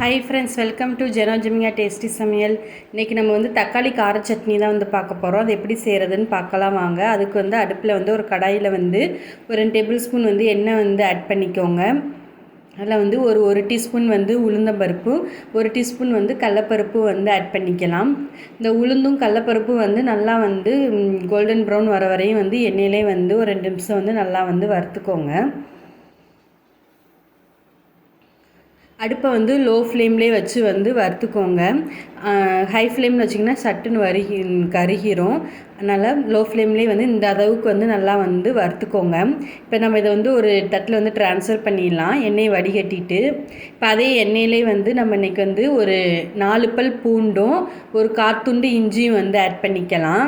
Hi friends, welcome to Jeno Jemika tasty சமையல். இன்றைக்கி நம்ம வந்து தக்காளி கார சட்னி தான் வந்து பார்க்க போகிறோம். அது எப்படி செய்கிறதுன்னு பார்க்கலாம் வாங்க. அதுக்கு வந்து அடுப்பில் வந்து ஒரு கடாயில் வந்து ஒரு 2 டேபிள் ஸ்பூன் வந்து எண்ணெய் வந்து ஆட் பண்ணிக்கோங்க. அதில் வந்து ஒரு டீஸ்பூன் வந்து உளுந்தம்பருப்பு, 1 டீஸ்பூன் வந்து கடலப்பருப்பு வந்து ஆட் பண்ணிக்கலாம். இந்த உளுந்தும் கடலப்பருப்பும் வந்து நல்லா வந்து கோல்டன் ப்ரௌன் வர வரையும் வந்து எண்ணெயிலே வந்து ஒரு 2 நிமிஷம் வந்து நல்லா வந்து வறுத்துக்கோங்க. அடுப்பை வந்து லோ ஃப்ளேம்லேயே வச்சு வந்து வறுத்துக்கோங்க. ஹை ஃப்ளேமில் வச்சிங்கன்னா சட்டுன்னு கருகிரும். அதனால் லோ ஃப்ளேம்லேயே வந்து இந்த அளவுக்கு வந்து நல்லா வந்து வறுத்துக்கோங்க. இப்போ நம்ம இதை வந்து ஒரு தட்டில் வந்து ட்ரான்ஸ்ஃபர் பண்ணிடலாம், எண்ணெயை வடிகட்டிட்டு. இப்போ அதே எண்ணெயிலே வந்து நம்ம இன்றைக்கி வந்து ஒரு 4 பல் பூண்டும் ஒரு 1/4 துண்டு இஞ்சியும் வந்து ஆட் பண்ணிக்கலாம்.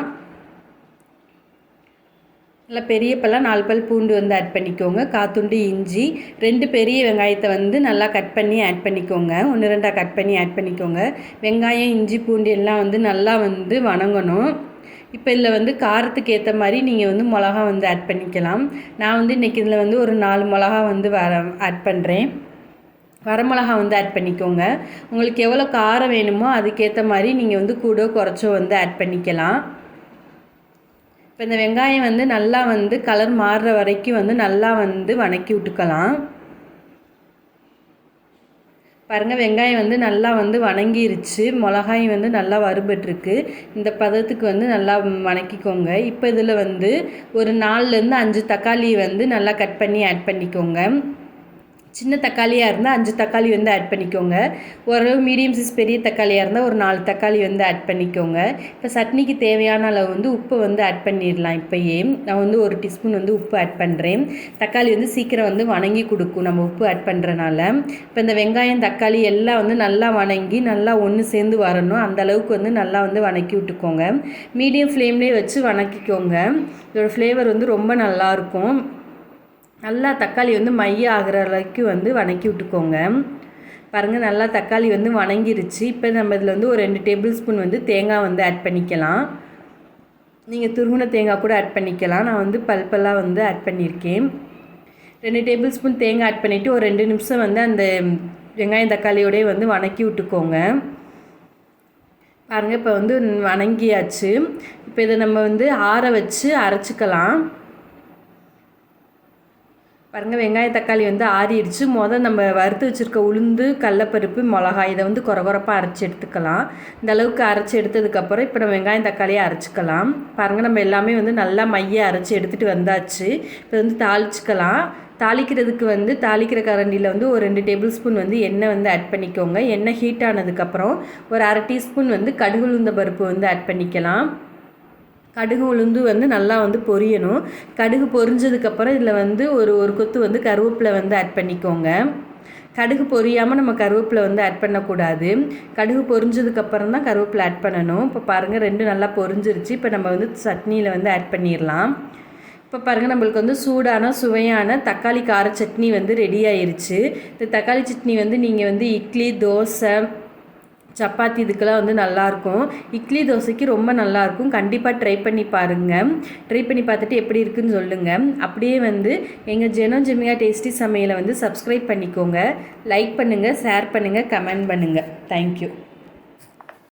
நல்லா பெரிய பல்லாக 4 பல் பூண்டு வந்து ஆட் பண்ணிக்கோங்க, 1/4 துண்டு இஞ்சி, 2 பெரிய வெங்காயத்தை வந்து நல்லா கட் பண்ணி ஆட் பண்ணிக்கோங்க. 1-2 கட் பண்ணி ஆட் பண்ணிக்கோங்க. வெங்காயம், இஞ்சி, பூண்டு எல்லாம் வந்து நல்லா வந்து வணங்கணும். இப்போ இதில் வந்து காரத்துக்கு ஏற்ற மாதிரி நீங்கள் வந்து மிளகா வந்து ஆட் பண்ணிக்கலாம். நான் வந்து இன்றைக்கி இதில் வந்து ஒரு 4 மிளகா வந்து ஆட் பண்ணுறேன். வரமிளகா வந்து ஆட் பண்ணிக்கோங்க. உங்களுக்கு எவ்வளோ காரம் வேணுமோ அதுக்கேற்ற மாதிரி நீங்கள் வந்து கூட குறைச்சோ வந்து ஆட் பண்ணிக்கலாம். இப்போ இந்த வெங்காயம் வந்து நல்லா வந்து கலர் மாறுற வரைக்கும் வந்து நல்லா வந்து வணக்கி விட்டுக்கலாம். பாருங்கள், வெங்காயம் வந்து நல்லா வந்து வணங்கிருச்சு, மிளகாயும் வந்து நல்லா வறுபட்டுருக்கு. இந்த பதத்துக்கு வந்து நல்லா வணக்கிக்கோங்க. இப்போ இதில் வந்து ஒரு 4லேருந்து 5 தக்காளி வந்து நல்லா கட் பண்ணி ஆட் பண்ணிக்கோங்க. சின்ன தக்காளியாக இருந்தால் 5 தக்காளி வந்து ஆட் பண்ணிக்கோங்க. ஓரளவு மீடியம் சைஸ் பெரிய தக்காளியாக இருந்தால் ஒரு 4 தக்காளி வந்து ஆட் பண்ணிக்கோங்க. இப்போ சட்னிக்கு தேவையான அளவு வந்து உப்பு வந்து ஆட் பண்ணிடலாம். இப்போயே நான் வந்து 1 டீஸ்பூன் வந்து உப்பு ஆட் பண்ணுறேன். தக்காளி வந்து சீக்கிரம் வந்து வணங்கி கொடுக்கும் நம்ம உப்பு ஆட் பண்ணுறனால. இப்போ இந்த வெங்காயம், தக்காளி எல்லாம் வந்து நல்லா வணங்கி நல்லா ஒன்று சேர்ந்து வரணும். அந்த அளவுக்கு வந்து நல்லா வந்து வணக்கி விட்டுக்கோங்க. மீடியம் ஃப்ளேம்லேயே வச்சு வணக்கிக்கோங்க. இதோட ஃப்ளேவர் வந்து ரொம்ப நல்லாயிருக்கும். நல்லா தக்காளி வந்து மைய ஆகிற அளவுக்கு வந்து வணக்கி விட்டுக்கோங்க. பாருங்கள், நல்லா தக்காளி வந்து வணங்கிருச்சு. இப்போ நம்ம இதில் வந்து ஒரு 2 டேபிள் ஸ்பூன் வந்து தேங்காய் வந்து ஆட் பண்ணிக்கலாம். நீங்கள் துருவின தேங்காய் கூட ஆட் பண்ணிக்கலாம். நான் வந்து பல்பெல்லாம் வந்து ஆட் பண்ணியிருக்கேன். 2 டேபிள் ஸ்பூன் தேங்காய் ஆட் பண்ணிவிட்டு ஒரு 2 நிமிஷம் வந்து அந்த வெங்காயம் தக்காளியோடய வந்து வணக்கி விட்டுக்கோங்க. பாருங்கள், இப்போ வந்து வணங்கியாச்சு. இப்போ இதை நம்ம வந்து ஆற வச்சு அரைச்சிக்கலாம். பாருங்கள், வெங்காய தக்காளி வந்து ஆறிடுச்சு. நம்ம வறுத்து வச்சுருக்க உளுந்து, கடலப்பருப்பு, மிளகாய் இதை வந்து கொரகொரப்பாக அரைச்சி எடுத்துக்கலாம். இந்த அளவுக்கு அரைச்சி எடுத்ததுக்கப்புறம் இப்போ நம்ம வெங்காயம் தக்காளியை அரைச்சிக்கலாம். பாருங்கள், நம்ம எல்லாமே வந்து நல்லா மைய அரைச்சி எடுத்துகிட்டு வந்தாச்சு. இப்போ வந்து தாளிச்சிக்கலாம். தாளிக்கிறதுக்கு வந்து தாளிக்கிற கரண்டியில் வந்து ஒரு 2 டேபிள் ஸ்பூன் வந்து எண்ணெய் வந்து ஆட் பண்ணிக்கோங்க. எண்ணெய் ஹீட் ஆனதுக்கப்புறம் ஒரு 1/2 டீஸ்பூன் வந்து கடுகு உளுந்த பருப்பு வந்து ஆட் பண்ணிக்கலாம். கடுகு உளுந்து வந்து நல்லா வந்து பொரியணும். கடுகு பொரிஞ்சதுக்கப்புறம் இதில் வந்து ஒரு கொத்து வந்து கருவேப்பிலை வந்து ஆட் பண்ணிக்கோங்க. கடுகு பொரியாமல் நம்ம கருவேப்பிலை வந்து ஆட் பண்ணக்கூடாது. கடுகு பொரிஞ்சதுக்கப்புறம் தான் கருவேப்பிலை ஆட் பண்ணணும். இப்போ பாருங்கள், 2 நல்லா பொரிஞ்சிருச்சு. இப்போ நம்ம வந்து சட்னியில் வந்து ஆட் பண்ணிடலாம். இப்போ பாருங்கள், நம்மளுக்கு வந்து சூடான சுவையான தக்காளி கார சட்னி வந்து ரெடி ஆயிருச்சு. இந்த தக்காளி சட்னி வந்து நீங்கள் வந்து இட்லி, தோசை, சப்பாத்தி இதுக்கெல்லாம் வந்து நல்லாயிருக்கும். இட்லி, தோசைக்கு ரொம்ப நல்லாயிருக்கும். கண்டிப்பாக ட்ரை பண்ணி பாருங்கள். ட்ரை பண்ணி பார்த்துட்டு எப்படி இருக்குதுன்னு சொல்லுங்கள். அப்படியே வந்து எங்கள் ஜெனோ ஜெமிகா டேஸ்டி சமையலை வந்து சப்ஸ்கிரைப் பண்ணிக்கோங்க. லைக் பண்ணுங்கள், ஷேர் பண்ணுங்கள், கமெண்ட் பண்ணுங்கள். தேங்க்யூ.